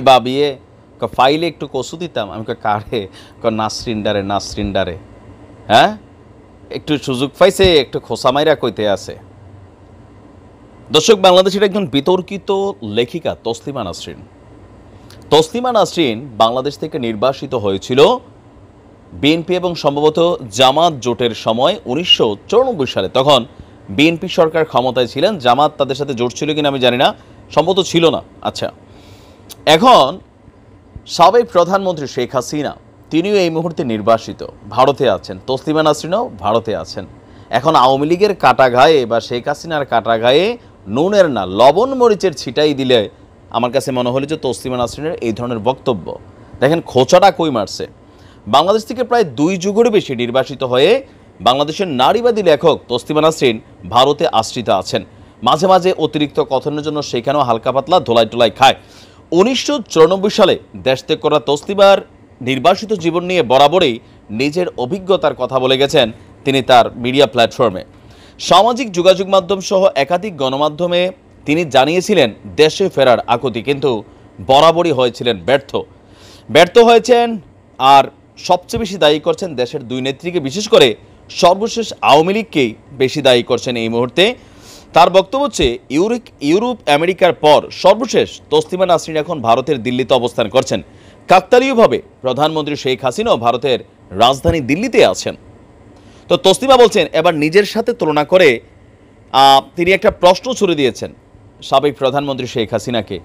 বাবিয়ে ফাইলে একটু কসু দিতাম। আমি কারে নাসরিন ডারে হ্যাঁ একটু সুযোগ পাইছে, একটু খোসা মাইরা কইতে আছে। দর্শক, বাংলাদেশের একজন বিতর্কিত লেখিকা তসলিমা নাসরিন বাংলাদেশ থেকে নির্বাসিত হয়েছিল বিএনপি এবং সম্ভবত জামাত জোটের সময় 1994 সালে। তখন বিএনপি সরকার ক্ষমতায় ছিলেন, জামাত তাদের সাথে জোট ছিল কিনা আমি জানি না, সম্ভবত ছিল না। আচ্ছা, এখন সাবেক প্রধানমন্ত্রী শেখ হাসিনা তিনিও এই মুহূর্তে নির্বাসিত, ভারতে আছেন। তসলিমা নাসরিনও ভারতে আছেন। এখন আওয়ামী লীগের কাটা গায়ে বা শেখ হাসিনার কাটা গায়ে নুনের না লবণ মরিচের ছিটাই দিলে আমার কাছে মনে হলো যে তসলিমা নাসরিনের এই ধরনের বক্তব্য। দেখেন খোঁচাটা কই মারছে। বাংলাদেশ থেকে প্রায় 2 যুগেরও বেশি নির্বাসিত হয়ে বাংলাদেশের নারীবাদী লেখক তসলিমা নাসরিন ভারতে আশ্রিত আছেন। মাঝে মাঝে অতিরিক্ত কথনের জন্য সেখানেও হালকা পাতলা ধোলাই টোলাই খায়। 1994 সালে দেশ ত্যাগ করা তসলিমার নির্বাসিত জীবন নিয়ে বরাবরই নিজের অভিজ্ঞতার কথা বলে গেছেন তিনি তার মিডিয়া প্ল্যাটফর্মে। সামাজিক যোগাযোগ মাধ্যম সহ একাধিক গণমাধ্যমে তিনি জানিয়েছিলেন দেশে ফেরার আকুতি, কিন্তু বরাবরই হয়েছিলেন ব্যর্থ হয়েছেন। আর সবচেয়ে বেশি দায়ী করছেন দেশের 2 নেত্রীকে, বিশেষ করে সর্বশেষ আওয়ামী লীগকেই বেশি দায়ী করছেন এই মুহূর্তে। তার বক্তব্য হচ্ছে ইউরোপ আমেরিকার পর সর্বশেষ তসলিমা নাসরিন এখন ভারতের দিল্লিতে অবস্থান করছেন। কাকতালীয়ভাবে প্রধানমন্ত্রী শেখ হাসিনাও ভারতের রাজধানী দিল্লিতে আছেন। তো তসলিমা বলছেন এবার নিজের সাথে তুলনা করে তিনি একটা প্রশ্ন ছুড়ে দিয়েছেন সাবেক প্রধানমন্ত্রী শেখ হাসিনাকে,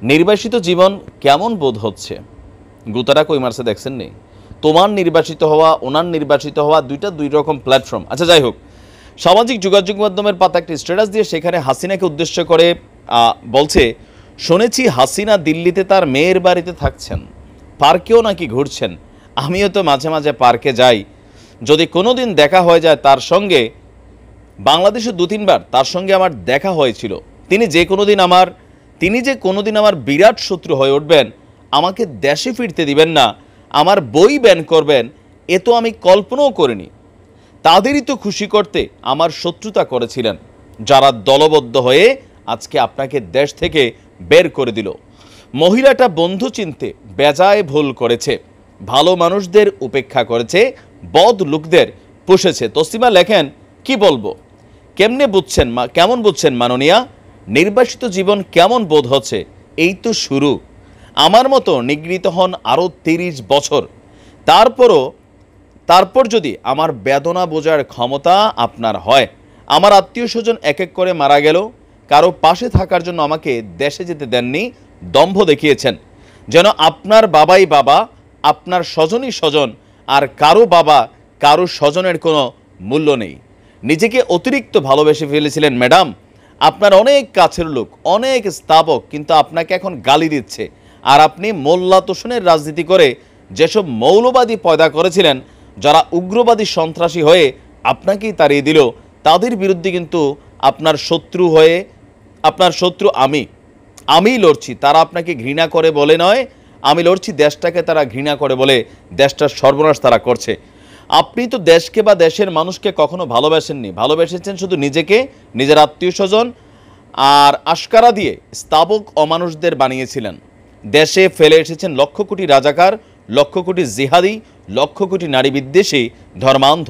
নির্বাসিত জীবন কেমন বোধ হচ্ছে? গুতারা কই মারছে দেখছেন নি? তোমার নির্বাসিত হওয়া, ওনার নির্বাসিত হওয়া, 2 রকম প্ল্যাটফর্ম। আচ্ছা, যাই হোক, সামাজিক যোগাযোগ মাধ্যমের পাতা একটি স্ট্যাটাস দিয়ে সেখানে হাসিনাকে উদ্দেশ্য করে বলছে, শুনেছি হাসিনা দিল্লিতে তার মেয়ের বাড়িতে থাকছেন, পার্কেও নাকি ঘুরছেন। আমিও তো মাঝে মাঝে পার্কে যাই, যদি কোনোদিন দেখা হয়ে যায় তার সঙ্গে। বাংলাদেশে 2-3 বার তার সঙ্গে আমার দেখা হয়েছিল। তিনি যে কোনোদিন আমার বিরাট শত্রু হয়ে উঠবেন, আমাকে দেশে ফিরতে দিবেন না, আমার বই ব্যান করবেন, এ তো আমি কল্পনাও করিনি। তাদেরই তো খুশি করতে আমার শত্রুতা করেছিলেন, যারা দলবদ্ধ হয়ে আজকে আপনাকে দেশ থেকে বের করে দিল। মহিলাটা বন্ধু চিনতে বেজায় ভুল করেছে, ভালো মানুষদের উপেক্ষা করেছে, বদ লোকদের পুষেছে। তসলিমা লেখেন, কি বলবো, কেমন বুঝছেন মাননীয়া? নির্বাসিত জীবন কেমন বোধ হচ্ছে? এই তো শুরু। আমার মতো নিগৃহীত হন আরও 30 বছর, তারপর যদি আমার বেদনা বোঝার ক্ষমতা আপনার হয়। আমার আত্মীয় স্বজন এক এক করে মারা গেল, কারো পাশে থাকার জন্য আমাকে দেশে যেতে দেননি, দম্ভ দেখিয়েছেন যেন আপনার বাবাই বাবা, আপনার স্বজনই স্বজন, আর কারো বাবা কারো স্বজনের কোনো মূল্য নেই। নিজেকে অতিরিক্ত ভালোবেসে ফেলেছিলেন ম্যাডাম। আপনার অনেক কাছের লোক, অনেক স্থাপক কিন্তু আপনাকে এখন গালি দিচ্ছে, আর আপনি মোল্লা তোষণের রাজনীতি করে যেসব মৌলবাদী পয়দা করেছিলেন, যারা উগ্রবাদী সন্ত্রাসী হয়ে আপনাকেই তাড়িয়ে দিল, তাদের বিরুদ্ধে কিন্তু আপনার শত্রু আমি লড়ছি। তারা আপনাকে ঘৃণা করে বলে নয়, আমি লড়ছি দেশটাকে তারা ঘৃণা করে বলে দেশটার সর্বনাশ তারা করছে। আপনি তো দেশকে বা দেশের মানুষকে কখনো ভালোবাসেননি, ভালোবেসেছেন শুধু নিজেকে, নিজের আত্মীয় স্বজন, আর আশকারা দিয়ে স্থাবক অমানুষদের বানিয়েছিলেন। দেশে ফেলে এসেছেন লক্ষ কোটি রাজাকার, লক্ষ কোটি জিহাদি, লক্ষ কোটি নারী বিদ্বেষী ধর্মান্ধ।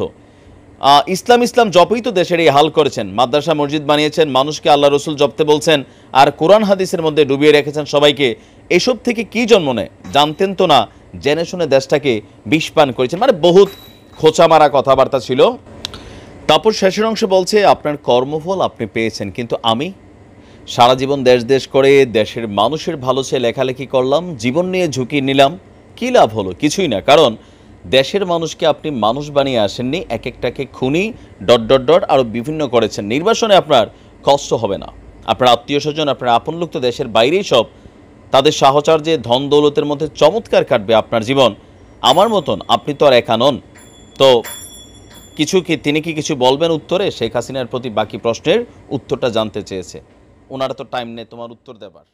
ইসলাম জপই তো দেশের এই হাল করেছেন। মাদ্রাসা মসজিদ বানিয়েছেন, মানুষকে আল্লাহ রসুল জপতে বলছেন, আর কোরআন হাদিসের মধ্যে ডুবিয়ে রেখেছেন সবাইকে। এসব থেকে কি জন্ম নেয় জানতেন তো না, জেনে শুনে দেশটাকে বিষপান করেছেন। মানে বহুত খোঁচা মারা কথাবার্তা ছিল। তারপর শেষের অংশে বলছে, আপনার কর্মফল আপনি পেয়েছেন, কিন্তু আমি সারা জীবন দেশ করে দেশের মানুষের ভালো চেয়ে লেখালেখি করলাম, জীবন নিয়ে ঝুঁকি নিলাম, কী লাভ হলো? কিছুই না। কারণ দেশের মানুষকে আপনি মানুষ বানিয়ে আসেননি, এক একটাকে খুনি ... আরও বিভিন্ন করেছেন। নির্বাচনে আপনার কষ্ট হবে না, আপনার আত্মীয় স্বজন, আপনার আপন লোক তো দেশের বাইরেই সব, তাদের সাহচর্যে ধন দৌলতের মধ্যে চমৎকার কাটবে আপনার জীবন। আমার মতন আপনি তো আর একা নন। তো তিনি কি কিছু বলবেন উত্তরে? শেখ হাসিনার প্রতি বাকি প্রশ্নের উত্তরটা জানতে চেয়েছে। ওনারা তো টাইম নেই তোমার উত্তর দেবার।